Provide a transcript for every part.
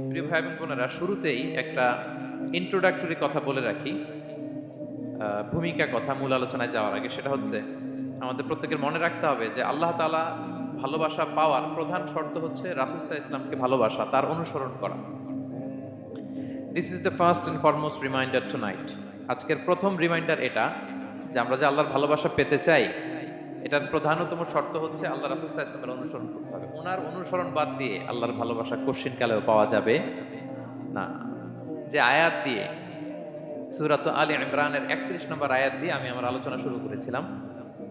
প্রিয় ভাই এবং বোনেরা, শুরুতেই একটা ইন্ট্রোডাক্টরি কথা বলে রাখি, ভূমিকা কথা মূল আলোচনায় যাওয়ার আগে। সেটা হচ্ছে আমাদের প্রত্যেকের মনে রাখতে হবে যে আল্লাহ তাআলা ভালোবাসা পাওয়ার প্রধান শর্ত হচ্ছে রাসূল সাল্লাল্লাহু আলাইহি ওয়াসাল্লামকে ভালোবাসা, তার অনুসরণ করা। This is the first and foremost reminder tonight. আজকের প্রথম রিমাইন্ডার এটা যে আমরা যে আল্লাহর ভালোবাসা পেতে চাই, এটার প্রধানতম শর্ত হচ্ছে আল্লাহ রাসূল সাল্লাল্লাহু আলাইহি ওয়াসাল্লামের অনুসরণ করতে হবে। ওনার অনুসরণ বাদ দিয়ে আল্লাহর ভালোবাসা কোশ্চিন কালেও পাওয়া যাবে না। যে আয়াত দিয়ে, সূরাত আলে ইমরানের 31 নম্বর আয়াত দিয়ে আমি আমার আলোচনা শুরু করেছিলাম,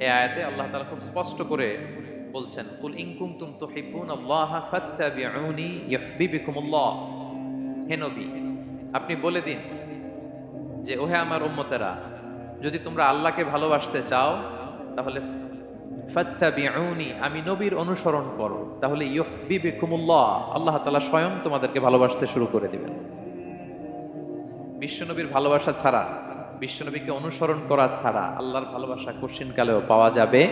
এই আয়াতে আল্লাহ তাআলা খুব স্পষ্ট করে বলছেন, কুল ইন কুনতুম তুহিব্বুনাল্লাহা ফাত্তাবিউনি ইউহিব্বুকুমুল্লাহ। হে নবী, আপনি বলে দিন যে ওহে আমার উম্মতেরা, যদি তোমরা আল্লাহকে ভালোবাসতে চাও তাহলে ফাত্তাবিউনি, আমি নবীর অনুসরণ করো, তাহলে ইউহিব্বুকুমুল্লাহ, আল্লাহ তাআলা স্বয়ং তোমাদেরকে ভালোবাসতে শুরু করে দিবেন। বিশ্বনবীর ভালোবাসা ছাড়া, বিশ্বনবীকে অনুসরণ করা ছাড়া আল্লাহর ভালোবাসা কোশ্চিন কালেও পাওয়া যাবে।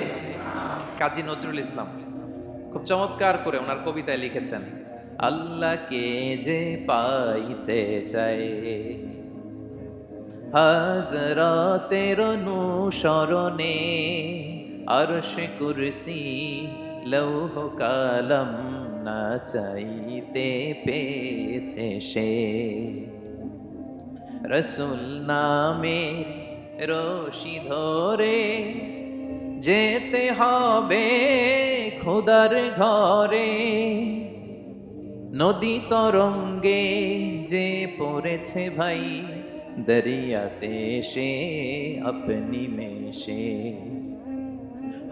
কাজী নজরুল ইসলাম খুব চমৎকার করে ওনার কবিতায় লিখেছেন, আল্লাহকে যে পাইতে চায় হাজরাতের অনুসরণে, আরশ কুরসি লৌহ কালাম না চাইতে পেয়েছে সে। রসুল নামে রশি ধরে যেতে হবে খোদার ঘরে, নদী তরঙ্গে যে পড়েছে ভাই দরিয়াতে সে আপনি মেশে।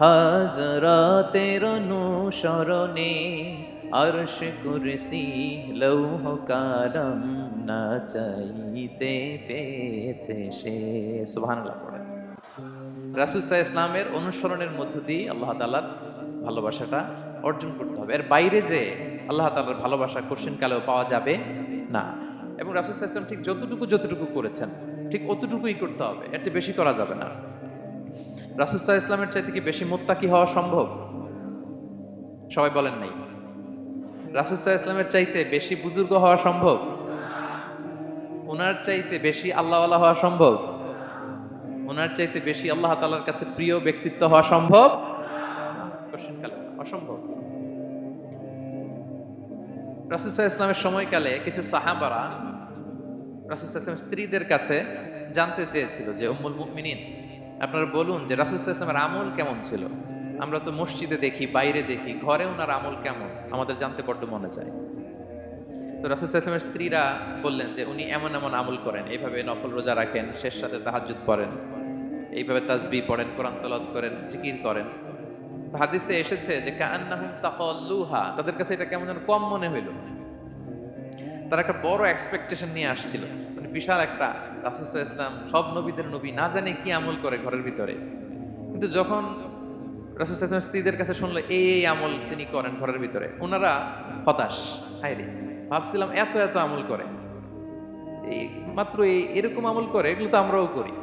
হাজরাতের অনুসরণে আরশ কুরসি লৌহ কালাম না চাইতে পেয়েছে সে। সুবহানাল্লাহ পড়ে। রাসূল সাল্লাল্লাহু আলাইহি ওয়াসাল্লামের অনুসরণের মধ্য দিয়ে আল্লাহ তাআলার ভালোবাসাটা অর্জন করতে হবে। এর বাইরে যে আল্লাহ তাআলার ভালোবাসা কোশ্চিন কালেও পাওয়া যাবে না। এবং রাসূল সাল্লাল্লাহু আলাইহি ওয়াসাল্লাম ঠিক যতটুকু করেছেন ঠিক অতটুকুই করতে হবে, এর চেয়ে বেশি করা যাবে না। রাসূল সাল্লাল্লাহু আলাইহি ওয়াসাল্লামের চাইতে কি বেশি মুত্তাকি হওয়া সম্ভব? সবাই বলেন নাই। রাসূল সাল্লাল্লাহু আলাইহি ওয়াসাল্লামের চাইতে বেশি বুজুর্গ হওয়া সম্ভব? ওনার চাইতে বেশি আল্লাহওয়ালা হওয়া সম্ভব? ওনার চাইতে বেশি আল্লাহ তাআলার কাছে প্রিয় ব্যক্তিত্ব হওয়া সম্ভব? কোশ্চিন কালে অসম্ভব। রাসূল সাল্লাল্লাহু আলাইহি ওয়াসাল্লামের সময়কালে কিছু সাহাবারা রাসূল সাল্লাল্লাহু আলাইহি ওয়াসাল্লামের স্ত্রীদের কাছে জানতে চেয়েছিল যে উম্মুল মুমিনিন, আপনারা বলুন যে রাসূল সাল্লাল্লাহু আলাইহি ওয়াসাল্লামের আমল কেমন ছিল? আমরা তো মসজিদে দেখি, বাইরে দেখি, ঘরে ওনার আমল কেমন আমাদের জানতে বড্ড মনে চায়। তো রাসূল সাল্লাল্লাহু আলাইহি ওয়াসাল্লামের স্ত্রীরা বললেন যে উনি এমন এমন আমল করেন, এইভাবে নফল রোজা রাখেন, শেষ রাতে তাহাজ্জুদ পড়েন, এইভাবে তাসবিহ পড়েন, কোরআন তেলাওয়াত করেন, জিকির করেন। হাদিসে এসেছে যে কাআন্নাহুম তাকাল্লুহা, তাদের কাছে এটা কেমন যেন কম মনে হইল। তারা একটা বড় এক্সপেকটেশন নিয়ে আসছিল, মানে বিশাল একটা, রাসূল সাল্লাল্লাহু আলাইহি ওয়াসাল্লাম সব নবীদের নবী, না জানে কি আমল করে ঘরের ভিতরে। কিন্তু যখন রাসূল সাল্লাল্লাহু আলাইহি ওয়াসাল্লাম স্ত্রীদের কাছে শুনলো এই আমল তিনি করেন ঘরের ভিতরে, ওনারা হতাশ। হায়রে, ভাবছিলাম এত এত আমল করে, এই মাত্র এরকম আমল করে, এগুলো তো আমরাও করি।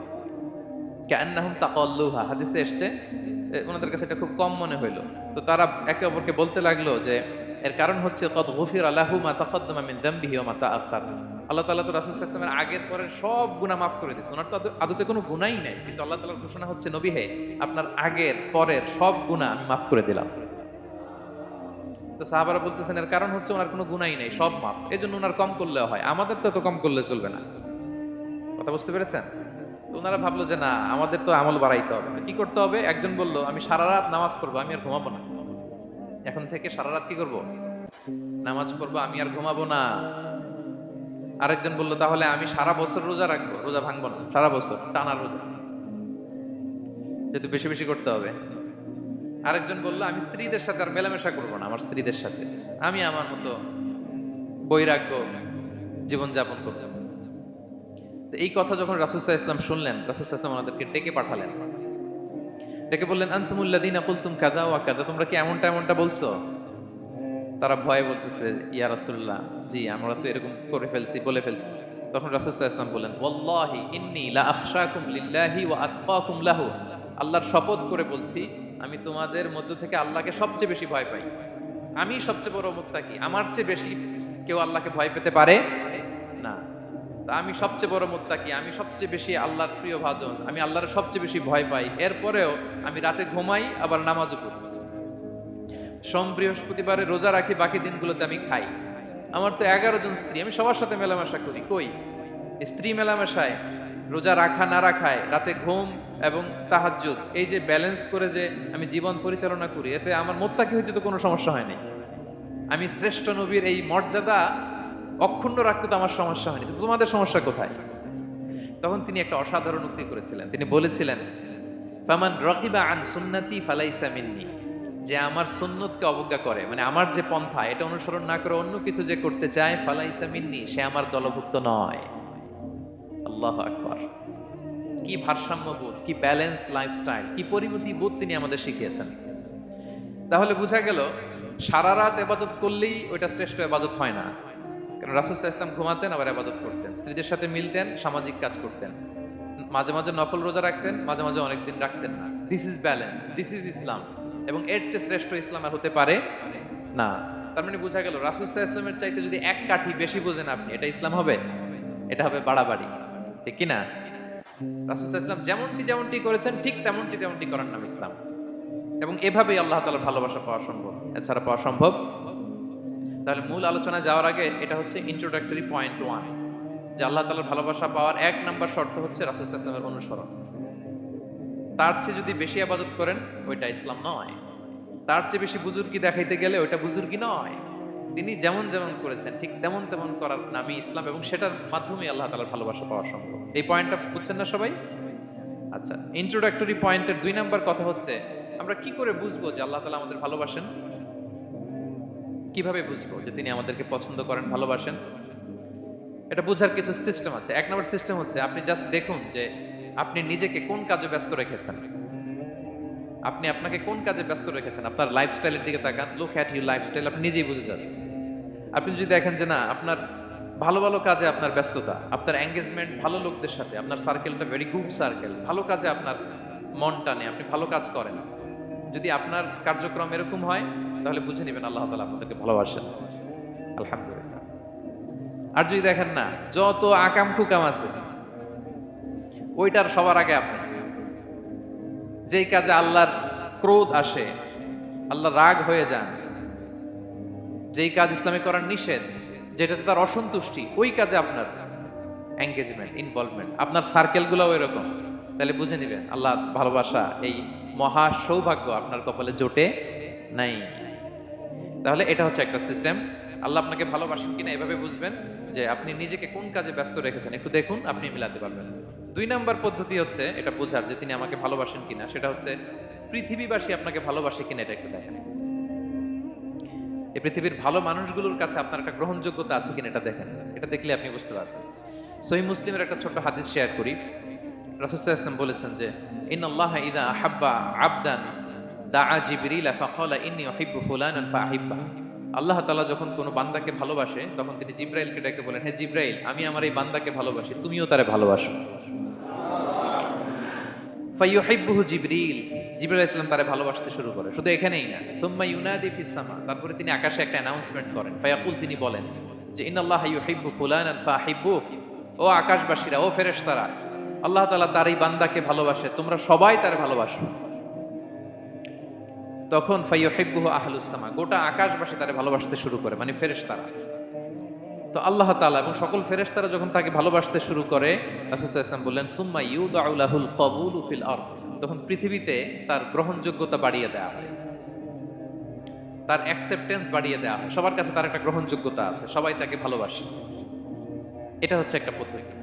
কাআন্নাহুম তাকাল্লুহা, হাদিসে এসেছে ওনাদের কাছে এটা খুব কম মনে হইলো। তো তারা একে অপরকে বলতে লাগলো যে এর কারণ হচ্ছে কদ গুফিরা লাহু মা তাকাদ্দামা মিন যামবিহি ওয়া মা তাআখার। আল্লাহ তাআলা তো রাসূল সাল্লাল্লাহু আলাইহি ওয়াসাল্লামের আগের পরের সব গুনাহ মাফ করে দিয়েছে। ওনার তো আদতে কোনো গুনাহই নাই, কিন্তু আল্লাহ তাআলার ঘোষণা হচ্ছে, নবী হে, আপনার আগের পরের সব গুনাহ আমি মাফ করে দিলাম। তো সাহাবারা বলতেছেন এর কারণ হচ্ছে ওনার কোনো গুনাহই নাই, সব মাফ, এজন্য ওনার কম করলেও হয়, আমাদের তো এত কম করলে চলবে না। কথা বুঝতে পেরেছেন? তো ওনারা ভাবলো যে না, আমাদের তো আমল বাড়াইতে হবে। তো কি করতে হবে? একজন বলল আমি সারা রাত নামাজ পড়বো, আমি আর ঘুমাবো না। এখন থেকে সারা রাত কি করব? নামাজ পড়বো, আমি আর ঘুমাবো না। আরেকজন বলল তাহলে আমি সারা বছর রোজা রাখবো, রোজা ভাঙবো না, সারা বছর টানা রোজা, যেহেতু বেশি বেশি করতে হবে। আরেকজন বললো আমি স্ত্রীদের সাথে আর মেলামেশা করবো না, আমার স্ত্রীদের সাথে আমি আমার মতো বৈরাগ্য জীবনযাপন করবো। তো এই কথা যখন রাসূল সাল্লাল্লাহু আলাইহি ওয়াসাল্লাম শুনলেন, রাসূল সাল্লাল্লাহু আলাইহি ওয়াসাল্লাম ওনাদেরকে ডেকে পাঠালেন। ডেকে বললেন আনতুমুল্লাযীনা কুলতুম কাযা ওয়া কাযা, তোমরা কি এমনটা এমনটা বলছো? তারা ভয়ে বলতেছে ইয়া রাসূলুল্লাহ, জি আমরা তো এরকম করে ফেলছি, বলে ফেলছি। তখন রাসূল সাল্লাল্লাহু আলাইহি ওয়াসাল্লাম বললেন ওয়াল্লাহি ইন্নী লা আখশাকুম লিল্লাহি ওয়া আতকাকুম লাহু, আল্লাহর শপথ করে বলছি আমি তোমাদের মধ্য থেকে আল্লাহকে সবচেয়ে বেশি ভয় পাই। আমি সবচেয়ে বড় মুত্তাকি, আমার চেয়ে বেশি কেউ আল্লাহকে ভয় পেতে পারে না। তা আমি সবচেয়ে বড় মুত্তাকি, আমি সবচেয়ে বেশি আল্লাহর প্রিয় ভাজন, আমি আল্লাহর সবচেয়ে বেশি ভয় পাই, এরপরেও আমি রাতে ঘুমাই আবার নামাজও পড়ি, সোম বৃহস্পতিবারে রোজা রাখি, বাকি দিনগুলোতে আমি খাই, আমার তো 11 জন স্ত্রী, আমি সবার সাথে মেলামেশা করি, কই স্ত্রী মেলামেশায়, রোজা রাখা না রাখায়, রাতে ঘুম এবং তাহাজ্জুদ, এই যে ব্যালেন্স করে যে আমি জীবন পরিচালনা করি, এতে আমার মুত্তাকি হইতে তো কোনো সমস্যা হয়নি। আমি শ্রেষ্ঠ নবীর এই মর্যাদা অক্ষুণ্ণ রাখতে তো আমার সমস্যা হয়নি, তো তোমাদের সমস্যা কোথায়? তখন তিনি একটা অসাধারণ উক্তি করেছিলেন, তিনি বলেছিলেন, ফামান রাকিবা আন সুন্নতি ফালাইসা মিন্নি, যে আমার সুন্নতকে অবজ্ঞা করে, মানে আমার যে পন্থা এটা অনুসরণ না করে অন্য কিছু যে করতে চায়, ফালাইসা মিন্নি, সে আমার দলভুক্ত নয়। আল্লাহু আকবার! কি ভারসাম্যবোধ, কি ব্যালেন্সড লাইফস্টাইল, কি পরিমিতি বোধ তিনি আমাদের শিখিয়েছেন। তাহলে বোঝা গেল সারা রাত ইবাদত করলেই ওইটা শ্রেষ্ঠ ইবাদত হয় না। কারণ রাসূল সাল্লাল্লাহু আলাইহি ওয়াসাল্লাম ঘুমাতেন আবার ইবাদত করতেন, স্ত্রীদের সাথে মিলতেন, সামাজিক কাজ করতেন, মাঝে মাঝে নফল রোজা রাখতেন, মাঝে মাঝে অনেকদিন রাখতেন না। This is balance, this is Islam. এবং এর চেয়ে শ্রেষ্ঠ ইসলাম আর হতে পারে না। তার মানে বোঝা গেল রাসূল সাল্লাল্লাহু আলাইহি ওয়াসাল্লামের চাইতে যদি এক কাঠি বেশি বোঝেন আপনি, এটা ইসলাম হবে? এটা হবে বাড়াবাড়ি, ঠিক কি না? রাসূল সাল্লাল্লাহু আলাইহি ওয়াসাল্লাম যেমনটি করেছেন ঠিক তেমনটি করার নাম ইসলাম। এবং এভাবেই আল্লাহ তাআলার ভালোবাসা পাওয়া সম্ভব, এছাড়া পাওয়া সম্ভব। তাহলে মূল আলোচনায় যাওয়ার আগে এটা হচ্ছে ইন্ট্রোডাক্টরি পয়েন্ট 1, যে আল্লাহ তাআলার ভালোবাসা পাওয়ার 1 নম্বর শর্ত হচ্ছে রাসূল সাল্লাল্লাহু আলাইহি ওয়াসাল্লামের অনুসরণ। তার চেয়ে যদি বেশি ইবাদত করেন ওইটা ইসলাম নয়, তার চেয়ে বেশি বুজুর্গি দেখাইতে গেলে ওইটা বুজুর্গি নয়। তিনি যেমন করেছেন ঠিক তেমন করার নামই ইসলাম, এবং সেটার মাধ্যমে আল্লাহ তাআলার ভালোবাসা পাওয়া সম্ভব। এই পয়েন্টটা বুঝছেন না সবাই? আচ্ছা, ইন্ট্রোডাক্টরি পয়েন্টের 2 নাম্বার কথা হচ্ছে আমরা কি করে বুঝবো যে আল্লাহ তাআলা আমাদের ভালোবাসেন? কিভাবে বুঝবো যে তিনি আমাদেরকে পছন্দ করেন, ভালোবাসেন? এটা বোঝার কিছু সিস্টেম আছে। 1 নম্বর সিস্টেম হচ্ছে আপনি জাস্ট দেখুন যে আপনি নিজেকে কোন কাজে ব্যস্ত রেখেছেন, আপনি আপনাকে কোন কাজে ব্যস্ত রেখেছেন। আপনার লাইফস্টাইলের দিকে তাকান, লুক অ্যাট ইউর লাইফস্টাইল, আপনি নিজেই বুঝে যাবেন। আপনি যদি দেখেন যে না, আপনার ভালো কাজে আপনার ব্যস্ততা, আপনার এঙ্গেজমেন্ট ভালো লোকদের সাথে, আপনার সার্কেলটা ভেরি গুড সার্কেল, ভালো কাজে আপনার মন টানে, আপনি ভালো কাজ করেন, যদি আপনার কার্যক্রম এরকম হয়, তাহলে বুঝে নেবেন আল্লাহ তাআলা আপনাদেরকে ভালোবাসেন। আলহামদুলিল্লাহ। আর যদি দেখেন না, যত আকাম কুকাম আছে ওইটার সবার আগে আপনি, যেই কাজে আল্লাহর ক্রোধ আসে, আল্লাহ রাগ হয়ে যান, যেই কাজ ইসলামে করার নিষেধ, যেটাতে তার অসন্তুষ্টি, ওই কাজে আপনার এঙ্গেজমেন্ট, ইনভলভমেন্ট, আপনার সার্কেলগুলো এরকম, তাহলে বুঝে নেবেন আল্লাহ ভালোবাসা, এই মহা সৌভাগ্য আপনার কপালে জোটে নাই। তাহলে এটা হচ্ছে একটা সিস্টেম। আল্লাহ আপনাকে ভালোবাসেন কিনা এভাবে বুঝবেন যে আপনি নিজেকে কোন কাজে ব্যস্ত রেখেছেন, একটু দেখুন, আপনি মিলাতে পারবেন। 2 নাম্বার পদ্ধতি হচ্ছে এটা বোঝার যে তিনি আমাকে ভালোবাসেন কিনা, সেটা হচ্ছে পৃথিবীবাসী আপনাকে ভালোবাসে কিনা এটা একটু দেখেন। এই পৃথিবীর ভালো মানুষগুলোর কাছে আপনার একটা গ্রহণযোগ্যতা আছে কিনা এটা দেখেন। এটা দেখলে আপনি বুঝতে পারবেন। সহিহ মুসলিমের একটা ছোট্ট হাদিস শেয়ার করি। রাসূল সাল্লাল্লাহু আলাইহি ওয়াসাল্লাম বলেছেন যে ইন্নাল্লাহা ইযা আহাব্বা আবদান দাআ জিবরিল ফাকালা ইন্নী উহিব্বু ফুলানান ফাআহিব্বা। আল্লাহ তাআলা যখন কোনো বান্দাকে ভালোবাসে তখন তিনি জিবরাইলকে ডেকে বলেন, হে জিবরাইল, আমি আমার এই বান্দাকে ভালোবাসি, তুমিও তারে ভালোবাসো। ফায়ুহিব্বুহু জিবরিল, জিবরাইল আলাইহিস সালাম তারে ভালোবাসতে শুরু করে। শুধু এখানেই না, সুম্মা ইউনাদি ফিস সামা, তারপরে তিনি আকাশে একটা অ্যানাউন্সমেন্ট করেন। ফায়াকুল, তিনি বলেন যে ইন্নাল্লাহা ইউহিব্বু ফুলানান ফাআহিব্বু, ও আকাশবাসীরা, ও ফেরেশতারা, আল্লাহ তাআলা তার এই বান্দাকে ভালোবাসে, তোমরা সবাই তারে ভালোবাসো। তখন ফায়ুহিব্বুহু আহলুস সামা, গোটা আকাশবাসী তারে ভালোবাসতে শুরু করে, মানে ফেরেশতারা। তো আল্লাহ তাআলা এবং সকল ফেরেশতারা যখন তাকে ভালোবাসতে শুরু করে, রাসূল সাল্লাল্লাহু আলাইহি ওয়াসাল্লাম বললেন সুম্মা ইউদাউ লাহুল কবুলু ফিল আরদ, তখন পৃথিবীতে তার গ্রহণযোগ্যতা বাড়িয়ে দেওয়া হয়, তার অ্যাকসেপ্টেন্স বাড়িয়ে দেওয়া হয়, সবার কাছে তার একটা গ্রহণযোগ্যতা আছে, সবাই তাকে ভালোবাসে। এটা হচ্ছে একটা পদ্ধতি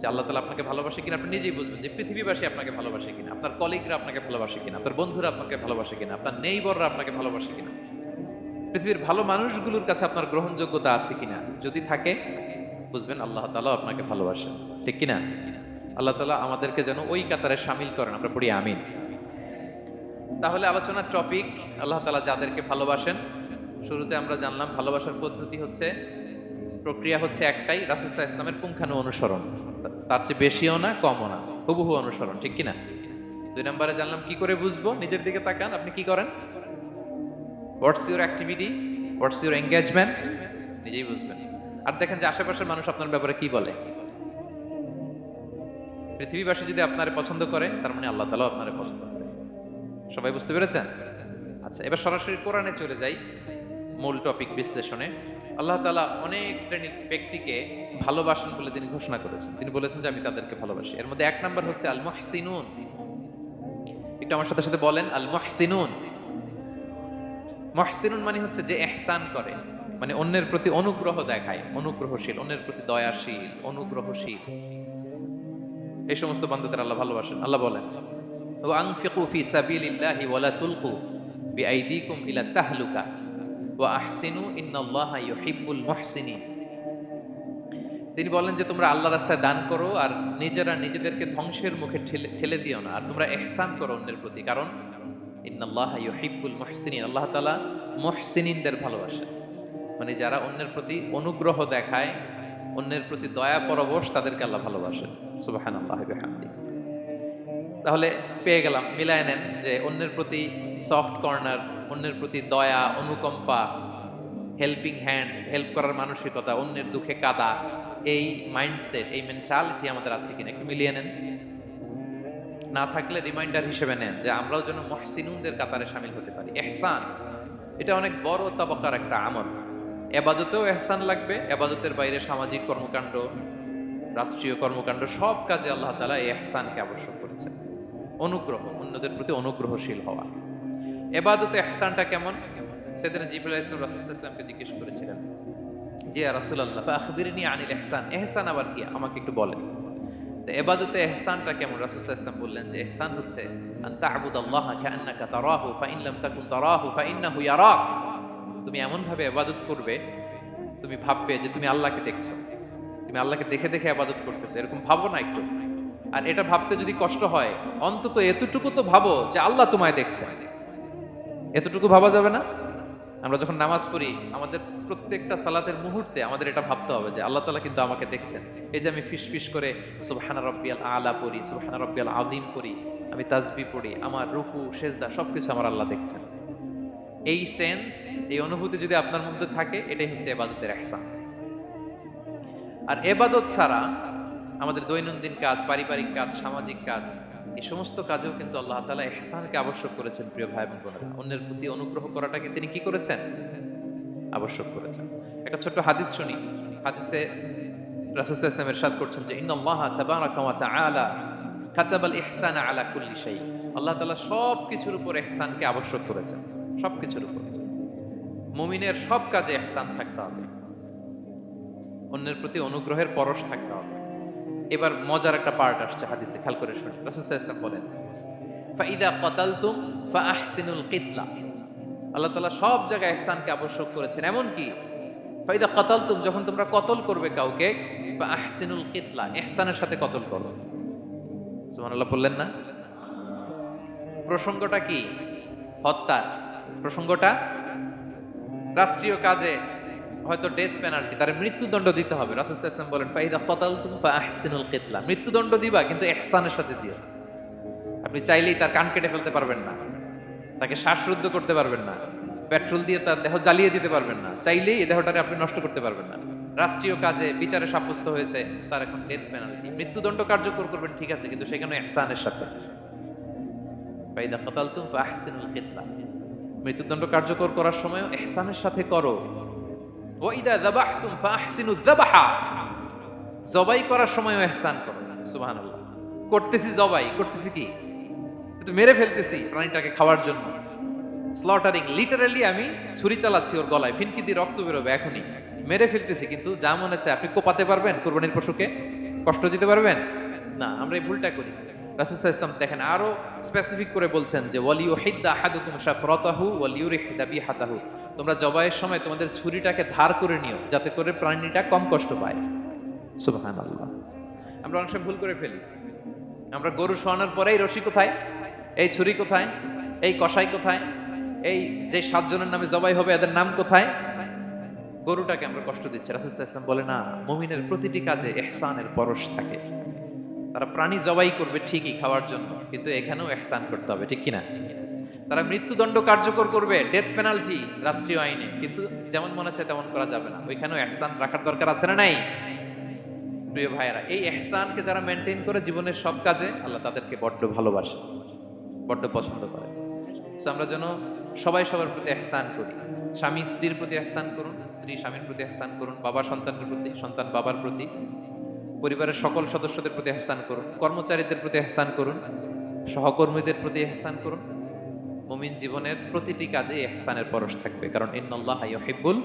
যে আল্লাহ তাআলা আপনাকে ভালোবাসে কিনা আপনি নিজেই বুঝবেন, যে পৃথিবীবাসী আপনাকে ভালোবাসে কিনা, আপনার কলিগরা আপনাকে ভালোবাসে কিনা, আপনার বন্ধুরা আপনাকে ভালোবাসে কিনা, আপনার নেইবররা আপনাকে ভালোবাসে কিনা, পৃথিবীর ভালো মানুষগুলোর কাছে আপনার গ্রহণযোগ্যতা আছে কিনা। যদি থাকে বুঝবেন আল্লাহ তাআলা আপনাকে ভালোবাসেন, ঠিক কিনা? আল্লাহ তাআলা আমাদেরকে যেন ওই কাতারে শামিল করেন, আমরা পড়ি আমিন। তাহলে আলোচনার টপিক, আল্লাহ তাআলা যাদেরকে ভালোবাসেন। শুরুতে আমরা জানলাম ভালোবাসার পদ্ধতি হচ্ছে, প্রক্রিয়া হচ্ছে একটাই, রাসূল সাল্লাল্লাহু আলাইহি ওয়াসাল্লামের পুঙ্খানু অনুসরণ, তার চেয়ে বেশিও না কমও না, হুবহু অনুসরণ, ঠিক কিনা? 2 নম্বরে জানলাম কি করে বুঝবো, নিজের দিকে তাকান, আপনি কি করেন, what's your activity, what's your engagement, নিজেই বুঝবেন। আর দেখেন যে আশেপাশের মানুষ আপনার ব্যাপারে কি বলে। পৃথিবীবাসী যদি আপনারে পছন্দ করে, তার মানে আল্লাহ তাআলাও আপনারে পছন্দ করে। সবাই বুঝতে পেরেছেন? আচ্ছা, এবার সরাসরি কোরআনে চলে যাই, মূল টপিক বিশ্লেষণে। আল্লাহ তাআলা অনেক শ্রেণীর ব্যক্তিকে ভালোবাসেন বলে তিনি ঘোষণা করেছেন। তিনি বলেছেন যে আমি তাদেরকে ভালোবাসি। এর মধ্যে এক নাম্বার হচ্ছে আল মুহসিনুন। একটু আমার সাথে সাথে বলেন, আল মুহসিনুন। মুহসিনুন মানে হচ্ছে যে ইহসান করে, মানে অন্যের প্রতি অনুগ্রহ দেখায়, অনুগ্রহশীল, অন্যের প্রতি দয়াশীল, অনুগ্রহশীল। এই সমস্ত বান্দাদের আল্লাহ ভালোবাসেন। আল্লাহ বলেন, ওয়া আনফিকু ফি সাবিলিল্লাহি ওয়া লা তুলকু বিআইদিকুম ইলা তাহলুকা ওয়া আহসিনু ইন্নাল্লাহা ইউহিব্বুল মুহসিনিন। তিনি বলেন যে তোমরা আল্লাহর রাস্তায় দান করো আর নিজেরা নিজেদেরকে ধ্বংসের মুখে ঠেলে দিও না, আর তোমরা ইহসান করো অন্যের প্রতি, কারণ ইন্নাল্লাহা ইউহিব্বুল মুহসিনিন, আল্লাহ তাআলা মুহসিনিনদের ভালোবাসেন। মানে যারা অন্যের প্রতি অনুগ্রহ দেখায়, অন্যের প্রতি দয়া পরবশ, তাদেরকে আল্লাহ ভালোবাসেন। সুবহানাল্লাহি ওয়া বিহামদিহি। তাহলে পেয়ে গেলাম, মিলায় নেন যে অন্যের প্রতি সফট কর্নার, অন্যের প্রতি দয়া, অনুকম্পা, হেল্পিং হ্যান্ড, হেল্প করার মানসিকতা, অন্যের দুঃখে কাদা, এই মাইন্ডসেট, এই মেন্টালিটি আমাদের আছে কিনা একটু মিলিয়ে নেন। না থাকলে রিমাইন্ডার হিসেবে নেন যে আমরাও যেন মুহসিনুনদের কাতারে শামিল হতে পারি। ইহসান এটা অনেক বড় তবকার একটা আমল। ইবাদতেও ইহসান লাগবে, ইবাদতের বাইরে সামাজিক কর্মকাণ্ড, রাষ্ট্রীয় কর্মকাণ্ড, সব কাজে আল্লাহ তাআলা এই ইহসানকে আবশ্যক করেছেন। অনুগ্রহ, অন্যদের প্রতি অনুগ্রহশীল হওয়া। ইবাদতে ইহসানটা কেমন? সেদিন জিবরাইল আলাইহিস সালাম রাসূল সাল্লাল্লাহু আলাইহি ওয়াসাল্লামকে জিজ্ঞেস করেছিলেন যে ইয়া রাসূলুল্লাহ ফাখবিরনি আনিল ইহসান, ইহসান আবার কি, আমাকে একটু বলেন। তো ইবাদতে ইহসানটা কেমন? রাসূল সাল্লাল্লাহু আলাইহি ওয়াসাল্লাম বললেন যে ইহসান হচ্ছে আন তা'বুদাল্লাহা কাআন্নাকা তারাহু ফাইন লাম তাকুন তারাহু ফাইন্নাহু ইয়ারাক। তুমি এমন ভাবে ইবাদত করবে, তুমি ভাববে যে তুমি আল্লাহকে দেখছো, তুমি আল্লাহকে দেখে দেখে ইবাদত করতেছো, এরকম ভাবো না একটু। আর এটা ভাবতে যদি কষ্ট হয়, অন্তত এতটুকু তো ভাবো যে আল্লাহ তোমায় দেখছে। এতটুকু ভাবা যাবে না? আমরা যখন নামাজ পড়ি, আমাদের প্রত্যেকটা সালাতের মুহূর্তে আমাদের এটা ভাবতে হবে যে আল্লাহ তাআলা কিন্তু আমাকে দেখছেন। এই যে আমি ফিস ফিস করে সুবহানা রাব্বিয়াল আলা পড়ি, সুবহানা রাব্বিয়াল আযীম পড়ি, আমি তাসবিহ পড়ি, আমার রুকু সেজদা সবকিছু আমার আল্লাহ দেখছেন। এই সেন্স, এই অনুভূতি যদি আপনার মধ্যে থাকে, এটাই হচ্ছে ইবাদতের ইহসান। আর ইবাদত ছাড়া আমাদের দৈনন্দিন কাজ, পারিবারিক কাজ, সামাজিক কাজ, এই সমস্ত কাজেও কিন্তু আল্লাহ তাআলা ইহসানকে আবশ্যক করেছেন। প্রিয় ভাই এবং বোনেরা, অন্যের প্রতি অনুগ্রহ করাটাকে তিনি কি করেছেন? আবশ্যক করেছেন। একটা ছোট্ট হাদিস শুনি। হাদিসে রাসূল সাল্লাল্লাহু আলাইহি ওয়াসাল্লাম ইরশাদ করছেন যে ইন্নাল্লাহা তাবারাকা ওয়া তাআলা কাতাবাল ইহসানা আলা কুল্লি শাই। আল্লাহ তাআলা সব কিছুর উপর ইহসানকে আবশ্যক করেছেন, সব কিছুর উপর। মুমিনের সব কাজে ইহসান থাকতে হবে, অন্যের প্রতি অনুগ্রহের পরশ থাকতে হবে। এবার মজার একটা পার্ট আসছে হাদিসে, খেয়াল করে শুনুন। রাসূল সাল্লাল্লাহু আলাইহি ওয়াসাল্লাম বলেন ফাইদা কাতালতুম ফাআহসিনুল কিতলা। আল্লাহ তাআলা সব জায়গায় ইহসানকে আবশ্যক করেছেন। এমন কি ফাইদা কাতালতুম, যখন তোমরা কতল করবে কাউকে, ফাআহসিনুল কিতলা, ইহসানের সাথে কতল করো। সুবহানাল্লাহ বললেন না? প্রসঙ্গটা কি? হত্যা। প্রসঙ্গটা রাষ্ট্রীয় কাজে হয়তো ডেথ পেনাল্টি, তার মৃত্যুদণ্ড দিতে হবে। রাসূল সাল্লাল্লাহু আলাইহি ওয়াসাল্লাম বলেন ফাইদা কাতালতুম ফাআহসিনুল কিতলা, মৃত্যুদণ্ড দিবা কিন্তু ইহসানের সাথে দিও। আপনি চাইলেই তার কান কেটে ফেলতে পারবেন না, তাকে শ্বাসরুদ্ধ করতে পারবেন না, পেট্রোল দিয়ে তার দেহ জ্বালিয়ে দিতে পারবেন না, চাইলেই এই দেহটাকে আপনি নষ্ট করতে পারবেন না। রাষ্ট্রীয় কাজে বিচারে সাব্যস্ত হয়েছে তার এখন ডেথ পেনাল্টি, মৃত্যুদণ্ড কার্যকর করবেন ঠিক আছে, কিন্তু সেখানে ইহসানের সাথে। ফাইদা কাতালতুম ফাআহসিনুল কিতলা, মৃত্যুদণ্ড কার্যকর করার সময় ইহসানের সাথে করো। ওয়া ইদা যাবাহতুম ফাআহসিনুয যাবাহা, জবাই করার সময়ও ইহসান করো। সুবহানাল্লাহ। করতেছি জবাই, করতেছি কি? কিন্তু মেরে ফেলতেছি প্রাণীটাকে খাওয়ার জন্য। স্লটারিং, লিটারালি আমি ছুরি চালাচ্ছি ওর গলায়, ফিনকি দিয়ে রক্ত বেরোবে এখনই, মেরে ফেলতেছি। কিন্তু যা মনে চায় আপনি কোপাতে পারবেন কুরবানির পশুকে? কষ্ট দিতে পারবেন না। আমরা এই ভুলটা করি। রাসূল সাল্লাল্লাহু আলাইহি ওয়াসাল্লাম দেখেন আরো স্পেসিফিক করে বলছেন যে ওয়ালিউহিদ্দা আহাদুকুম শাফরাতাহু ওয়ালিউরিহ যাবিহাতাহু, তোমরা জবাইয়ের সময় তোমাদের ছুরিটাকে ধার করে নিও যাতে করে প্রাণীটা কম কষ্ট পায়। সুবহানাল্লাহ। আমরা অনেক সময় ভুল করে ফেলি। আমরা গরু শোয়ানোর পরেই রশি কোথায়, এই ছুরি কোথায়, এই কষাই কোথায়, এই যে 7 জনের নামে জবাই হবে এদের নাম কোথায়, গরুটাকে আমরা কষ্ট দিচ্ছি। রাসূল সাল্লাল্লাহু আলাইহি ওয়াসাল্লাম বলে না, মুমিনের প্রতিটি কাজে ইহসানের পরশ থাকে। তারা প্রাণী জবাই করবে ঠিকই খাওয়ার জন্য, কিন্তু এখানেও ইহসান করতে হবে, ঠিক কিনা? তারা মৃত্যুদণ্ড কার্যকর করবে, ডেথ পেনাল্টি রাষ্ট্রীয় আইনে, কিন্তু যেমন মনে চায় তেমন করা যাবে না। ওইখানেও ইহসান রাখার দরকার আছে না নাই? প্রিয় ভাইয়েরা, এই ইহসানকে যারা মেনটেন করে জীবনের সব কাজে, আল্লাহ তাদেরকে বড্ড ভালোবাসে, বড্ড পছন্দ করে। তো আমরা যেন সবাই সবার প্রতি ইহসান করি। স্বামী স্ত্রীর প্রতি ইহসান করুন, স্ত্রী স্বামীর প্রতি ইহসান করুন, বাবা সন্তানের প্রতি, সন্তান বাবার প্রতি, পরিবারের সকল সদস্যদের প্রতি ইহসান করুন, কর্মচারীদের প্রতি ইহসান করুন, সহকর্মীদের প্রতি ইহসান করুন। মুমিন জীবনের প্রতিটি কাজে ইহসানের পরশ থাকবে, কারণ ইন্নাল্লাহা ইউহিব্বুল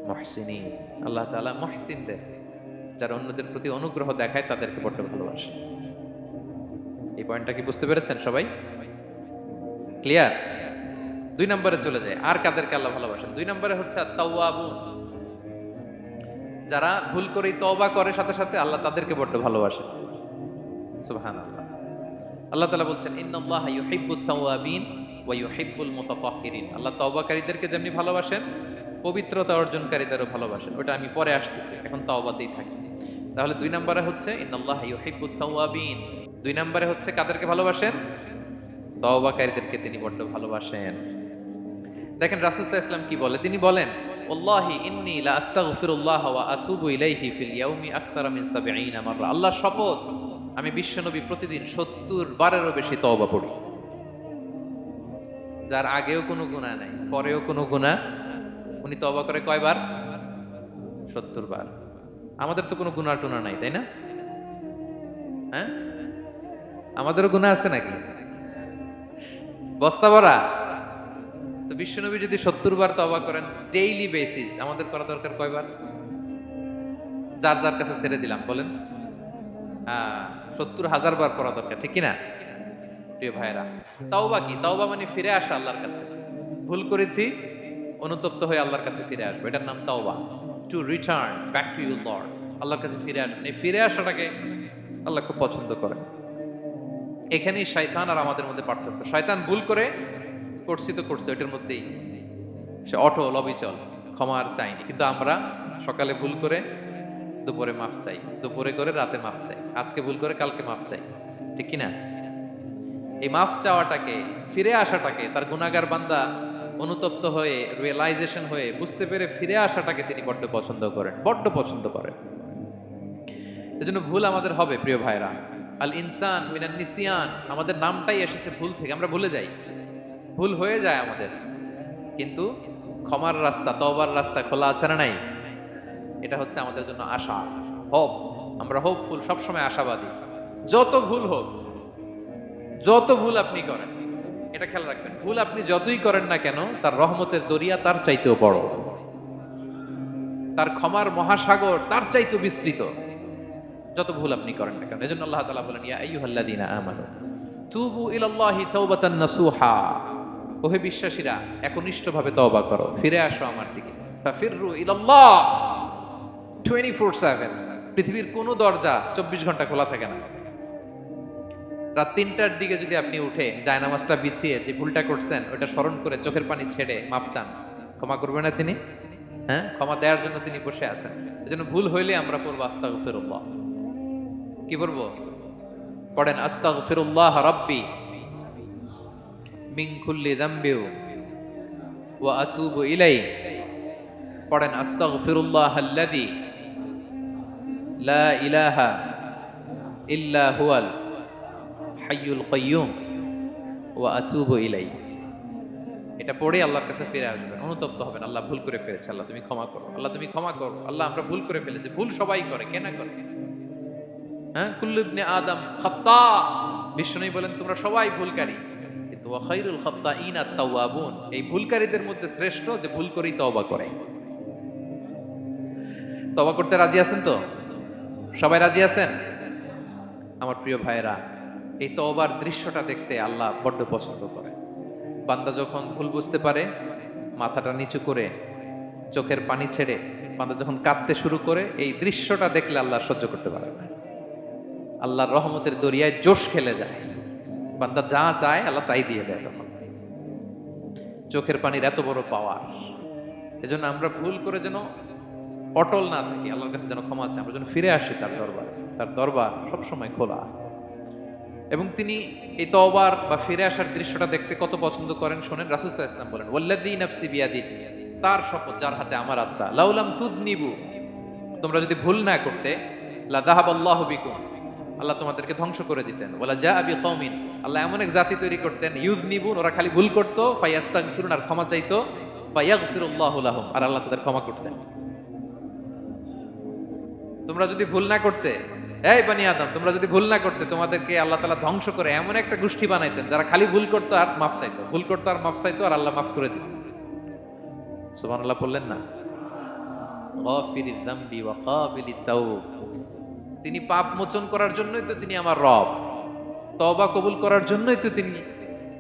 মুহসিনিন। আল্লাহ তাআলা মুহসিনদের, যারা অন্যদের প্রতি অনুগ্রহ দেখায়, তাদেরকে বড্ড ভালোবাসে। এই পয়েন্টটা কি বুঝতে পেরেছেন সবাই? ক্লিয়ার? 2 নম্বরে চলে যায়, আর কাদেরকে আল্লাহ ভালোবাসেন? 2 নম্বরে হচ্ছে আত-তাওয়াবুন, যারা ভুল করে তওবা করে সাথে সাথে আল্লাহ তাদেরকে বড্ড ভালোবাসেন। সুবহানাল্লাহ। আল্লাহ তাআলা বলছেন ইন্নাল্লাহা ইউহিব্বুত তাওয়াবিন ওয়া ইউহিব্বুল মুতাতাহহিরিন। আল্লাহ তওবাকারীদেরকে যেমনি ভালোবাসেন, পবিত্রতা অর্জনকারীদেরও ভালোবাসেন। ওটা আমি পরে আসতেছি, এখন তওবাতেই থাকি। তাহলে 2 নম্বরে হচ্ছে ইন্নাল্লাহা ইউহিব্বুত তাওয়াবিন। 2 নম্বরে হচ্ছে কাদেরকে ভালোবাসেন? তওবাকারীদেরকে তিনি বড্ড ভালোবাসেন। দেখেন রাসূল সাল্লাল্লাহু আলাইহি ওয়াসাল্লাম কি বলে, তিনি বলেন ওয়াল্লাহি ইন্নী লা আস্তাগফিরুল্লাহ ওয়া আতুবু ইলাইহি ফিল ইয়াউমি আকসারা মিন 70 মাররা। আল্লাহর শপথ, আমি বিশ্বনবী প্রতিদিন 70 বারেরও বেশি তওবা পড়ি। যার আগেও কোনো গুনাহ নাই, পরেও কোনো গুনাহ, উনি তওবা করে কয়বার? 70 বার। আমাদের তো কোনো গুনাহ টুনা নাই, তাই না? হ্যাঁ, আমাদেরও গুনাহ আছে নাকি? বস্তা ভরা। তো বিশ্বনবী যদি 70 বার তওবা করেন ডেইলি বেসিস, আমাদের করা দরকার কয়বার? যার যার কাছে ছেড়ে দিলাম, বলেন। 70,000 বার করা দরকার, ঠিক কিনা? প্রিয় ভাইরা, তাওবা কি? তাওবা মানে ফিরে আসা আল্লাহর কাছে। ভুল করেছি, অনুতপ্ত হয়ে আল্লাহর কাছে ফিরে আসবো, এটার নাম তাওবা। To return back to your Lord, আল্লাহর কাছে ফিরে আসবেন। এই ফিরে আসাটাকে আল্লাহ খুব পছন্দ করেন। এখানেই শয়তান আর আমাদের মধ্যে পার্থক্য। শয়তান ভুল করে করছি তো করছে, ওইটার মধ্যেই সে অটল অবিচল, ক্ষমার চাইনি। কিন্তু আমরা সকালে ভুল করে দুপুরে মাফ চাই, দুপুরে করে রাতে মাফ চাই, আজকে ভুল করে কালকে মাফ চাই, ঠিক কিনা? এই মাফ চাওয়াটাকে, ফিরে আসাটাকে, তার গুনাহগার বান্দা অনুতপ্ত হয়ে, রিয়েলাইজেশন হয়ে, বুঝতে পেরে ফিরে আসাটাকে তিনি বড্ড পছন্দ করেন, বড্ড পছন্দ করেন। এজন্য ভুল আমাদের হবে প্রিয় ভাইরা। আল ইনসান মিনান নিসিয়ান, আমাদের নামটাই এসেছে ভুল থেকে। আমরা ভুলে যাই, ভুল হয়ে যায় আমাদের, কিন্তু ক্ষমার রাস্তা, তওবার রাস্তা খোলা আছে না নাই? এটা হচ্ছে আমাদের জন্য আশা, হোপ। আমরা হোপফুল, সবসময় আশাবাদী। যত ভুল হোক, যত ভুল আপনি করেন, এটা খেয়াল রাখবেন, ভুল আপনি যতই করেন না কেন, তার রহমতের দরিয়া তার চাইতেও বড়, তার ক্ষমার মহাসাগর তার চাইতেও বিস্তৃত, যত ভুল আপনি করেন না কেন। এজন্য আল্লাহ তাআলা বলেন ইয়া আইয়ুহাল্লাযীনা আমানু তুবু ইলাল্লাহি তাওবাতান নাসুহা। ওহে বিশ্বাসীরা, একনিষ্ঠভাবে তওবা করো, ফিরে আসো আমার দিকে। ফাফিররু ইলাল্লাহ 24/7। পৃথিবীর কোনো দরজা 24 ঘন্টা খোলা থাকে না। রাত 3টার দিকে যদি আপনি উঠে জায়নামাজটা বিছিয়ে যে ভুলটা করছেন ওটা স্মরণ করে চোখের পানি ছেড়ে মাফ চান, ক্ষমা করবে না তিনি? হ্যাঁ, ক্ষমা দেওয়ার জন্য তিনি বসে আছেন। এজন্য ভুল হইলে আমরা পড়বো আস্তাগফিরুল্লাহ। কি বলবো? পড়েন আস্তাগফিরুল্লাহ রাব্বি মিন কুল্লি যামবি ওয়া আতুবু ইলাই। পড়েন আস্তাগফিরুল্লাহাল্লাযী লা ইলাহা ইল্লা হুয়াল হাইয়ুল কাইয়্যুম ওয়া আতুবু ইলাই। এটা পড়ে আল্লাহর কাছে ফিরে আসবেন, অনুতপ্ত হবেন। আল্লাহ ভুল করে ফেলেছে, আল্লাহ তুমি ক্ষমা করো, আল্লাহ তুমি ক্ষমা করো, আল্লাহ আমরা ভুল করে ফেলেছি। ভুল সবাই করে, কে না করে? হ্যাঁ, কুল্লু ইবনে আদম খাত্তা। বিষ্ণু বলেন তোমরা সবাই ভুলকারী, কিন্তু ওয়া খায়রুল খাত্তাইনা আত-তাওয়াবুন। এই ভুলকারীদের মধ্যে শ্রেষ্ঠ যে ভুল করেই তওবা করে। তওবা করতে রাজি আছেন তো? সবাই রাজি আছেন? আমার প্রিয় ভাইরা, এই তওবার দৃশ্যটা দেখতে আল্লাহ বড্ড পছন্দ করে। বান্দা যখন ভুল বুঝতে পারে, মাথাটা নিচু করে চোখের পানি ছেড়ে বান্দা যখন কাঁদতে শুরু করে, এই দৃশ্যটা দেখলে আল্লাহ সহ্য করতে পারে না। আল্লাহর রহমতের দরিয়ায় জোশ খেলে যায়, বান্দা যা চায় আল্লাহ তাই দিয়ে দেয়। তখন চোখের পানির এত বড় পাওয়ার। এজন্য আমরা ভুল করে যেন অটল না থাকি, আল্লাহর কাছে যেন ক্ষমা চাই, আমরা যেন ফিরে আসি তার দরবারে। তার দরবার সবসময় খোলা। এবং তিনি এই তওবার বা ফিরে আসার দৃশ্যটা দেখতে কত পছন্দ করেন শোনেন। রাসূল সাল্লাল্লাহু আলাইহি ওয়াসাল্লাম বলেন, ওয়াল্লাযী নাফসি বিয়াদিহি, তার শপথ যার হাতে আমার আত্মা, লাউলাম তুযনিবু, তোমরা যদি ভুল না করতে, লা যাহাবাল্লাহু বিকুম, আল্লাহ তোমাদেরকে ধ্বংস করে দিতেন। ওয়ালা জাআ বিকওমিন, আল্লাহ এমন এক জাতি তৈরি করতেন, ইউযনিবুন, ওরা খালি ভুল করত, ফায়াস্তাগফিরুন, আর ক্ষমা চাইতো, ফায়াগফিরুল্লাহু লাহুম, আর আল্লাহ তাদের ক্ষমা করতেন। তোমরা যদি ভুল না করতে, এই বনি আদম, তোমরা যদি ভুল না করতে, তোমাদেরকে আল্লাহ তাআলা ধ্বংস করে এমন একটা গোষ্ঠী বানাইতেন যারা খালি ভুল করতো আর মাফ চাইতো, ভুল করতো আর মাফ চাইতো, আর আল্লাহ মাফ করে দিত। সুবহানাল্লাহ বললেন না? গাফিরিয যামবি ওয়া কাবিলিত তাওব, তিনি পাপ মোচন করার জন্যই তো তিনি আমার রব, তওবা কবুল করার জন্যই তো তিনি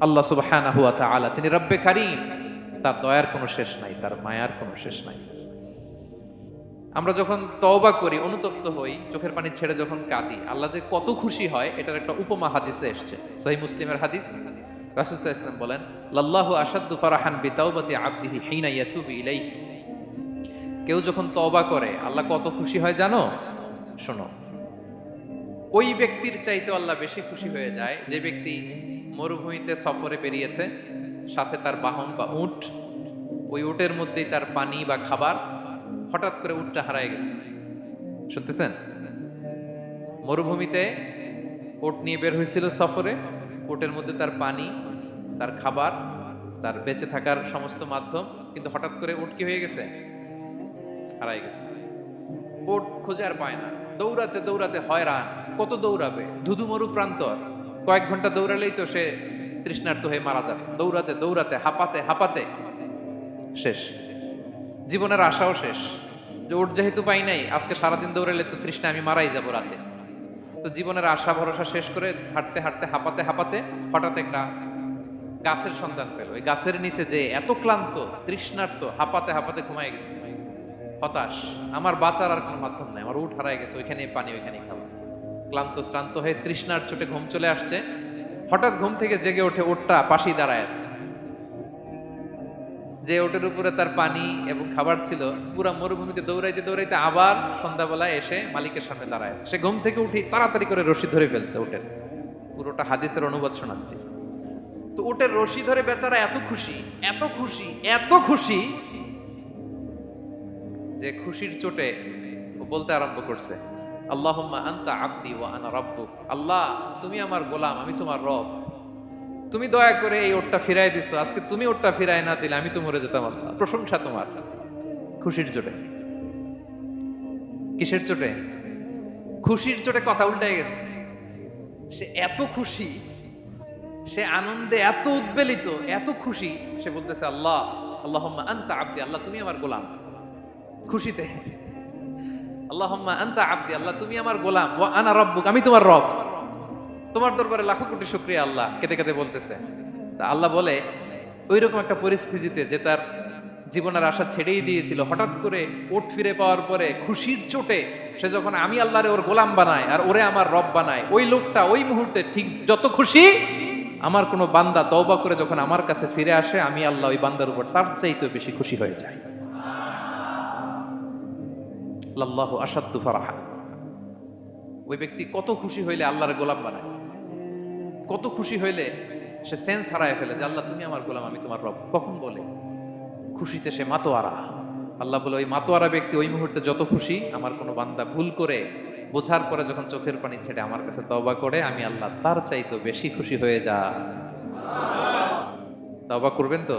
আল্লাহ সুবহানাহু ওয়া তাআলা, তিনি রব্বে কারীম, তার দয়ার কোনো শেষ নাই, তার মায়ার কোনো শেষ নাই। আমরা যখন তওবা করি, অনুতপ্ত হই, চোখের পানি ছেড়ে যখন কাঁদি, আল্লাহ যে কত খুশি হয় এটার একটা উপমা হাদিসে এসেছে, সহিহ মুসলিমের হাদিস। রাসূল সাল্লাল্লাহু আলাইহি ওয়াসাল্লাম বলেন, লাল্লাহু আশাদ্দু ফারাহান বিতাওবাতি আবদিহি হিনা ইয়াতুবু ইলাইহি, কেউ যখন তওবা করে আল্লাহ কত খুশি হয় জানো? শোনো, ওই ব্যক্তির চাইতে আল্লাহ বেশি খুশি হয়ে যায় যে ব্যক্তি মরুভূমিতে সফরে বেরিয়েছে, সাথে তার বাহন বা উট, ওই উটের মধ্যেই তার পানি বা খাবার, হঠাৎ করে উটটা হারায় গেছে। শুনতেছেন? মরুভূমিতে উট নিয়ে বের হয়েছিল সফরে, উটের মধ্যে তার পানি, তার খাবার, তার বেঁচে থাকার সমস্ত মাধ্যম, কিন্তু হঠাৎ করে উট কি হয়ে গেছে? হারায় গেছে। উট খুঁজে আর পায় না, দৌড়াতে দৌড়াতে হয়রান, কত দৌড়াবে, ধুধু মরু প্রান্তর, কয়েক ঘন্টা দৌড়ালেই তো সে তৃষ্ণার্ত হয়ে মারা যাবে। দৌড়াতে দৌড়াতে হাঁপাতে হাঁপাতে শেষ, জীবনের আশাও শেষ, যে উট যেহেতু পাই নাই, আজকে সারাদিন দৌড়ালে তো তৃষ্ণা আমি মারাই যাবো রাতে। তো জীবনের আশা ভরসা শেষ করে হাঁটতে হাঁটতে হাঁপাতে হাঁপাতে হঠাৎ একটা গাছের সন্ধান পেল। ওই গাছের নিচে যে এত ক্লান্ত, তৃষ্ণার্ত, হাঁপাতে হাঁপাতে ঘুমায় গেছে, হতাশ, আমার বাঁচার আর কোনো মাধ্যম নাই, আমার উঠ হারায় গেছে, ওইখানে পানি, ওইখানে খাওয়া। ক্লান্ত শ্রান্ত হয়ে তৃষ্ণার চোটে ঘুম চলে আসছে, হঠাৎ ঘুম থেকে জেগে ওঠে, উটটা পাশেই দাঁড়ায় আছে। যে ওটের উপরে তার পানি এবং খাবার ছিল, পুরা মরুভূমিতে দৌড়াইতে দৌড়াইতে আবার সন্ধ্যাবেলায় এসে মালিকের সামনে দাঁড়ায় আছে। সে ঘুম থেকে উঠে তাড়াতাড়ি করে রশি ধরে ফেলছে উটের। পুরোটা হাদিসের অনুবাদ শোনাচ্ছি। তো উটের রশি ধরে বেচারা এত খুশি, এত খুশি, এত খুশি, যে খুশির চোটে ও বলতে আরম্ভ করছে, আল্লাহুম্মা আনতা আবদি ওয়া আনা রাব্বুক, আল্লাহ তুমি আমার গোলাম, আমি তোমার রব, তুমি দয়া করে এই ওটটা ফিরাই দিছো, আজকে তুমি ওটটা ফিরাই না দিলে আমি তো মরে যেতাম। আল্লাহ প্রশংসা তোমার। খুশির চোটে, কিসের চোটে? খুশির চোটে কথা উল্টে গেছে। সে এত খুশি, সে আনন্দে এত উদ্বেলিত, এত খুশি, সে বলতেছে আল্লাহ, আল্লাহুম্মা আনতা আবদি, আল্লাহ তুমি আমার গোলাম। খুশিতে আল্লাহুম্মা আনতা আবদি, আল্লাহ তুমি আমার গোলাম, ওয়া আনা রাব্বুক, আমি তোমার রব, তোমার দরবারে লাখো কোটি শুকরিয়া। আল্লাহ কেঁদে কেঁদে বলতেছে। তা আল্লাহ বলে, ওইরকম একটা পরিস্থিতিতে যে তার জীবনের আশা ছেড়েই দিয়েছিল, হঠাৎ করে ওট ফিরে পাওয়ার পরে খুশির চোটে সে যখন আমি আল্লাহরে ওর গোলাম বানায় আর ওরে আমার রব বানায়, ওই লোকটা ওই মুহূর্তে ঠিক যত খুশি, আমার কোনো বান্দা তওবা করে যখন আমার কাছে ফিরে আসে, আমি আল্লাহ ওই বান্দার উপর তার চাইতে বেশি খুশি হয়ে যাই। আল্লাহু আশাদ্দু ফারাহা। ওই ব্যক্তি কত খুশি হইলে আল্লাহর গোলাম বানায়, কত খুশি হইলে সে সেন্স হারায় ফেলে যে আল্লাহ তুমি আমার গোলাম, আমি তোমার রব। কখন বলে? খুশিতে সে মাতোয়ারা। আল্লাহ বলে, ওই মাতোয়ারা ব্যক্তি ওই মুহূর্তে যত খুশি, আমার কোনো বান্দা ভুল করে বোঝার পরে যখন চোখের পানি ছেড়ে আমার কাছে তওবা করে, আমি আল্লাহ তার চাইতে বেশি খুশি হয়ে যা। তওবা করবেন তো?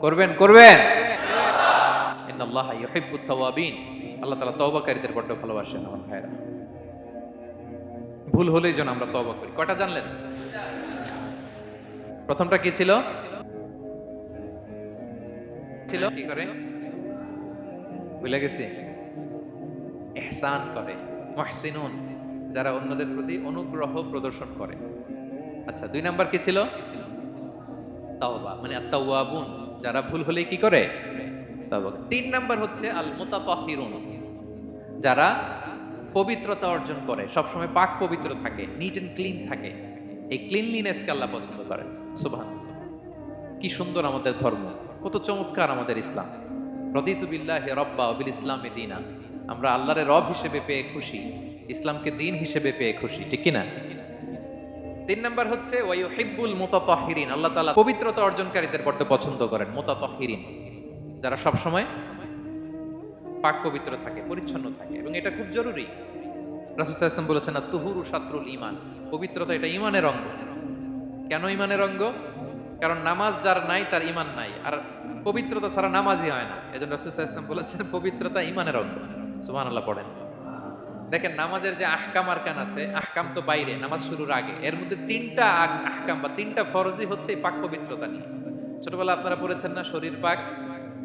করবেন, করবেন। ইন্নাল্লাহা ইউহিব্বুত তাওয়াবিন, আল্লাহ তাআলা তওবাকারীদের বড় ভালোবাসেন। আমার ভাইরা, ভুল হলেই যেন আমরা তওবা করি। কয়টা জানলেন? প্রথমটা কি ছিল? কি করে? ভুলে গেছি। ইহসান করে, মুহসিনুন, যারা অন্যদের প্রতি অনুগ্রহ প্রদর্শন করে। আচ্ছা, 2 নাম্বার কি ছিল? তাওবা, মানে আত-তাওয়াবুন, যারা ভুল হলেই কি করে? তাওবা। 3 নাম্বার হচ্ছে আল মুতাতাহহিরুন, যারা পবিত্রতা অর্জন করে, সবসময় পাক পবিত্র থাকে, নিট এন্ড ক্লিন থাকে। এই ক্লিনলিনেসকে আল্লাহ পছন্দ করেন। সুবহানাল্লাহ, কি সুন্দর আমাদের ধর্ম, কত চমৎকার আমাদের ইসলাম। রাদিতু বিল্লাহি রাব্বা ওয়া বিল ইসলামি দীনা, আমরা আল্লাহরে রব হিসেবে পেয়ে খুশি, ইসলামকে দিন হিসেবে পেয়ে খুশি, ঠিক কি না? তিন নাম্বার হচ্ছে ওয়ায়ুহিব্বুল মুতাতাহহিরিন, আল্লাহ তাআলা পবিত্রতা অর্জনকারীদের বড্ড পছন্দ করেন। মুতাতাহহিরিন, যারা সব সময় পাক পবিত্র থাকে, পরিচ্ছন্ন থাকে, এবং এটা খুব জরুরি। রাসূল সাল্লাল্লাহু আলাইহি ওয়াসাল্লাম বলেছেন আত-তুহুরু শাতরুল ঈমান, পবিত্রতা এটা ঈমানের অঙ্গ। কেন ঈমানের অঙ্গ? কারণ নামাজ যার নাই তার ঈমান নাই, আর পবিত্রতা ছাড়া নামাজই হয় না। এজন্য রাসূল সাল্লাল্লাহু আলাইহি ওয়াসাল্লাম বলেছেন পবিত্রতা ঈমানের অঙ্গ। সুবহানাল্লাহ পড়েন। দেখেন নামাজের যে আহকাম আরকান আছে, আহকাম তো বাইরে, নামাজ শুরুর আগে, এর মধ্যে তিনটা আহকাম বা তিনটা ফরজই হচ্ছে এই পাক পবিত্রতা নিয়ে। ছোটবেলা আপনারা পড়েছেন না, শরীর পাক,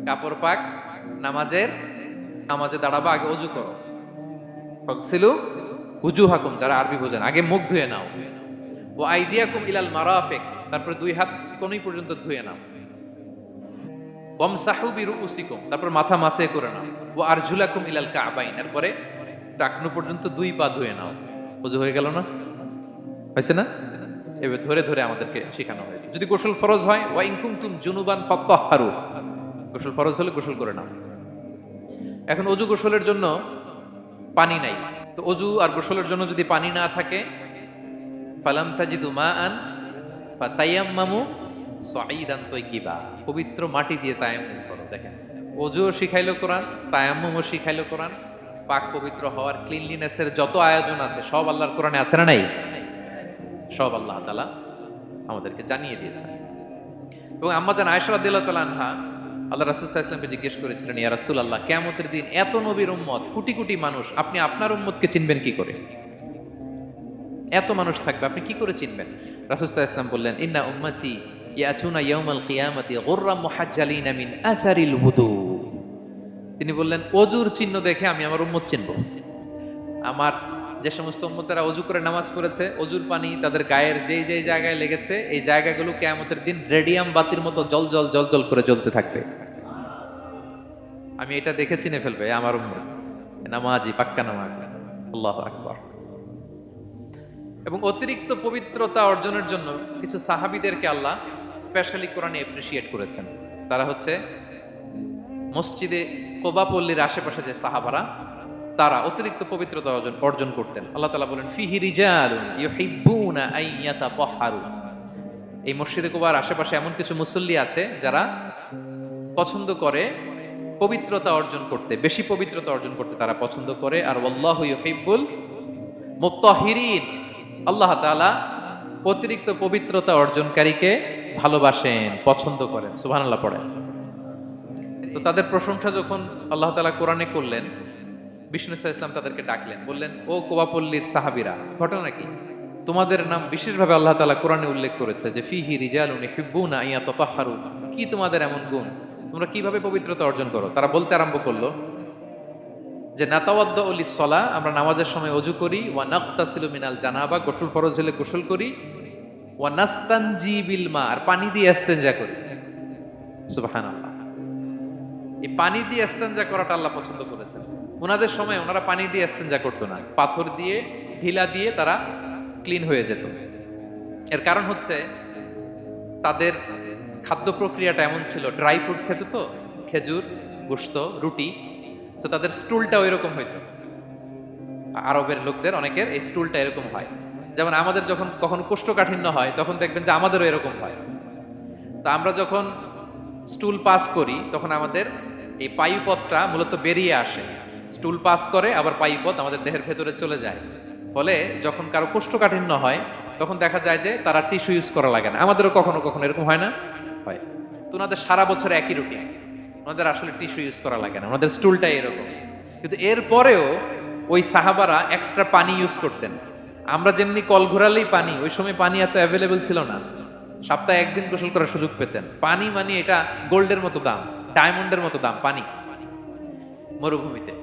কাপড় পাক, নামাজে দাঁড়াবা আগে অজু করো, ফাগসিলু উজুহাকুম, যারা আরবি বোঝেন আগে মুখ ধুয়ে নাও, ও আইদিয়াকুম ইলাল মারাফিক, তারপর দুই হাত কোনই পর্যন্ত ধুয়ে নাও, ওয়ামসাহু বিরুউসিকুম, তারপর মাথা মাসে করে নাও, ও আরজুলাকুম ইলাল কাবাইন, এরপরে টাকনু পর্যন্ত দুই পা ধুয়ে নাও। ওযু হয়ে গেল না? হয়েছে না? এবার ধরে ধরে আমাদেরকে শেখানো হয়েছে। যদি গোসল ফরজ হয়, ওয়া ইন কুনতুম জুনুবান ফাত্তাহহারু, গোসল ফরজ হলে গোসল করে নাও। এখন অজু গোসলের জন্য পানি নাই, তো অজু আর গোসলের জন্য যদি পানি না থাকে, ফালাম তাজিদু মাআন ফাতায়াম্মামু সাঈদান তাইয়িবা, পবিত্র মাটি দিয়ে তায়াম্মুম করো। দেখেন অজুও শিখাইলো কোরআন, তায়াম্মুমও শিখাইলো কোরআন। পাক পবিত্র হওয়ার, ক্লিনলিনেসের যত আয়োজন আছে সব আল্লাহর কোরআনে আছে না নাই? সব আল্লাহ তাআলা আমাদেরকে জানিয়ে দিয়েছেন। এবং আম্মা জান আয়েশা রাদিয়াল্লাহু তাআলা আনহা আল্লাহ রাসূল সাল্লাল্লাহু আলাইহি ওয়াসাল্লামকে জিজ্ঞেস করেছিলেন, ইয়া রাসূলুল্লাহ, কিয়ামতের দিন এত নবীর উম্মত, কোটি কোটি মানুষ, আপনি আপনার উম্মতকে চিনবেন কি করে? এত মানুষ থাকবে, আপনি কি করে চিনবেন? রাসূল সাল্লাল্লাহু আলাইহি ওয়াসাল্লাম বললেন, ইন্না উম্মতি ইয়াতুনা ইয়াউমাল কিয়ামাতি গুররাম মুহাজ্জালিনা মিন আসারিল wudu। তিনি বললেন অজুর চিহ্ন দেখে আমি আমার উম্মত চিনব। আমার যে সমস্ত উম্মতেরা অজু করে নামাজ পড়েছে, অজুর পানি তাদের গায়ের যেই যেই জায়গায় লেগেছে, এই জায়গাগুলো কিয়ামতের দিন রেডিয়াম বাতির মতো জল জল জল জল করে জ্বলতে থাকবে। আমি এটা দেখে চিনে ফেলবে আমার উম্মত, নামাজি, পাক্কা নামাজি। আল্লাহু আকবার। এবং অতিরিক্ত পবিত্রতা অর্জনের জন্য কিছু সাহাবীদেরকে আল্লাহ স্পেশালি কোরআনে অ্যাপ্রিশিয়েট করেছেন। তারা হচ্ছে মসজিদে কোবা পল্লীর আশেপাশে যে সাহাবারা, তারা অতিরিক্ত পবিত্রতা অর্জন করতেন। আল্লাহ তাআলা বলেন, ফিহি রিজালুন ইউহিব্বুনা আন ইয়াতাতাহহারু, এই মসজিদে কোবার আশেপাশে এমন কিছু মুসল্লি আছে যারা পছন্দ করে পবিত্রতা অর্জন করতে, বেশি পবিত্রতা অর্জন করতে তারা পছন্দ করে। আর ওয়াল্লাহু ইউহিব্বুল মুত্তাহিরিন, আল্লাহ তাআলা অতিরিক্ত পবিত্রতা অর্জনকারীকে ভালোবাসেন, পছন্দ করেন। সুবহানাল্লাহ পড়েন। তো তাদের প্রশংসা যখন আল্লাহ তাআলা কোরআনে করলেন, বিষ্ণু ইসলাম তাদেরকে ডাকলেন, বললেন, ও কোবাপল্লীর সাহাবীরা, ঘটনা কি? তোমাদের নাম বিশেষভাবে আল্লাহ তাআলা কোরআনে উল্লেখ করেছে যে ফিহি রিজালুন ইউহিব্বুনা আন ইয়াতাতাহহারু, কি তোমাদের এমন গুণ, তোমরা কিভাবে পবিত্রতা অর্জন করো? তারা বলতে আরম্ভ করলো যে নাতাওয়াদ্দাউ লিস-সালাহ, আমরা নামাজের সময় ওযু করি, ওয়া নাগতাসিলু মিনাল জানাবা, গোসল ফরজ হলে গোসল করি, ওয়া নাস্তানজি বিল মা, আর পানি দিয়ে ইস্তেনজা করি। সুবহানাল্লাহ। এই পানি দিয়ে ইস্তেনজা করাটা আল্লাহ পছন্দ করেছেন। ওনাদের সময় ওনারা পানি দিয়ে ইস্তেনজা করতো না, পাথর দিয়ে, ঢিলা দিয়ে তারা ক্লিন হয়ে যেত। এর কারণ হচ্ছে তাদের খাদ্য প্রক্রিয়াটা এমন ছিল, ড্রাই ফ্রুট খেত তো, খেজুর, গোশত, রুটি, তো তাদের স্টুলটা ওইরকম হইতো। আরবের লোকদের অনেকের এই স্টুলটা এরকম হয়। যেমন আমাদের যখন কখনো কোষ্ঠকাঠিন্য হয়, তখন দেখবেন যে আমাদেরও এরকম হয়। তো আমরা যখন স্টুল পাস করি, তখন আমাদের এই পায়ুপথটা মূলত বেরিয়ে আসে, স্টুল পাস করে, আবার পায়ুপথ আমাদের দেহের ভেতরে চলে যায়। ফলে যখন কারো কোষ্ঠকাঠিন্য হয়, তখন দেখা যায় যে তারা টিস্যু ইউজ করা লাগে না। আমাদেরও কখনো কখনো এরকম হয় না? হয়। তো ওনাদের সারা বছর একই রুটিন, ওনাদের আসলে টিস্যু ইউজ করা লাগে না, ওনাদের স্টুলটাই এরকম। কিন্তু এরপরেও ওই সাহাবারা এক্সট্রা পানি ইউজ করতেন। আমরা যেমনি কল ঘোরালেই পানি, ওই সময় পানি এত অ্যাভেলেবল ছিল না, সপ্তাহে একদিন গোসল করার সুযোগ পেতেন। পানি মানে এটা গোল্ডের মতো দাম, ডায়মন্ডের মতো দাম পানি মরুভূমিতে।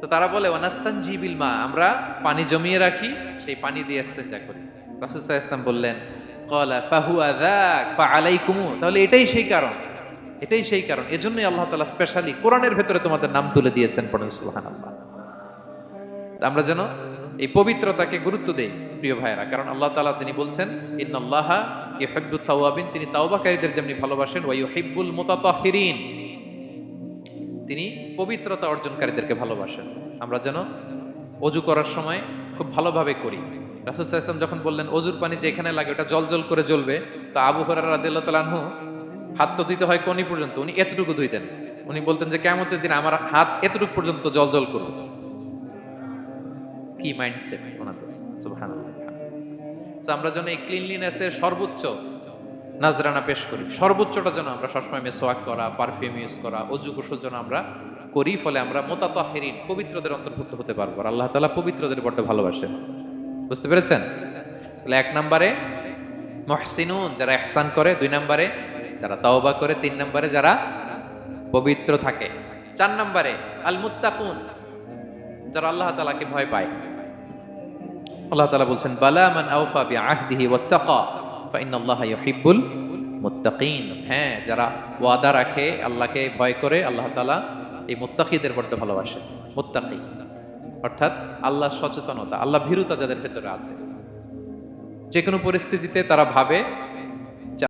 তো তারা বলে ওয়ানাস্তানজি বিল মা, আমরা পানি জমিয়ে রাখি, সেই পানি দিয়ে ইস্তেনজা করি। রাসূল সাল্লাল্লাহু আলাইহি ওয়াসাল্লাম বললেন, ক্বালা ফাহুয়া যাক ফাআলাইকুম, তাহলে এটাই সেই কারণ, এটাই সেই কারণ, এজন্যই আল্লাহ তাআলা স্পেশালি কোরআনের ভেতরে তোমাদের নাম তুলে দিয়েছেন। পড়েন সুবহানাল্লাহ। আমরা যেন এই পবিত্রতাকে গুরুত্ব দেই প্রিয় ভাইয়েরা, কারণ আল্লাহ তাআলা তিনি বলছেন, ইন্নাল্লাহা ইউহিব্বুত তাওয়াবিন, তিনি তাওবাকারীদের যেমনি ভালোবাসেন, ওয়া ইউহিব্বুল মুতাতাহহিরিন, তিনি পবিত্রতা অর্জনকারীদেরকে ভালোবাসেন। আমরা যেন অজু করার সময় খুব ভালোভাবে করি, রাসূল সাল্লাল্লাহু আলাইহি ওয়াসাল্লাম যখন বললেন অজুর পানি যেখানে লাগে ওটা জল করে জ্বলবে, তো আবু হুরায়রা রাদিয়াল্লাহু তাআলা আনহু হাত তো ধুইতে হয় কোনি পর্যন্ত, উনি এতটুকু ধুইতেন। উনি বলতেন যে কিয়ামতের দিন আমার হাত এতটুকু পর্যন্ত জল করবে। কি মাইন্ডসেট ওনাদের, সুবহানাল্লাহ। তো আমরা যেন এই ক্লিনলিনেসের সর্বোচ্চ নাজরানা পেশ করি, সর্বোচ্চটা যেন আমরা সবসময় মেসওয়াক করা, পারফিউম ইউজ করা, অজু গোসল যেন আমরা করি, ফলে আমরা মুতাতাহহিরিন, পবিত্রদের অন্তর্ভুক্ত হতে পারবো। আর আল্লাহ তাআলা পবিত্রদের বড় ভালোবাসেন। বুঝতে পেরেছেন? তাহলে 1 নম্বরে মুহসিনুন, যারা ইহসান করে; 2 নম্বরে যারা তাওবা করে; 3 নম্বরে যারা পবিত্র থাকে; 4 নম্বরে আল মুত্তাকুন, যারা আল্লাহ তাআলাকে ভয় পায়। আল্লাহ তাআলা বলছেন বালা মান আওফা বিআহদিহি ওয়াত্তাকা ফাইন্নাল্লাহা ইউহিব্বুল মুত্তাকিন। হ্যাঁ, যারা ওয়াদা রাখে, আল্লাহকে ভয় করে, আল্লাহ তাআলা এই মুত্তাকিদের বড় ভালোবাসেন। মুত্তাকি অর্থাৎ আল্লাহ সচেতনতা, আল্লাহ ভীরুতা যাদের ভেতরে আছে, যে কোনো পরিস্থিতিতে তারা ভাবে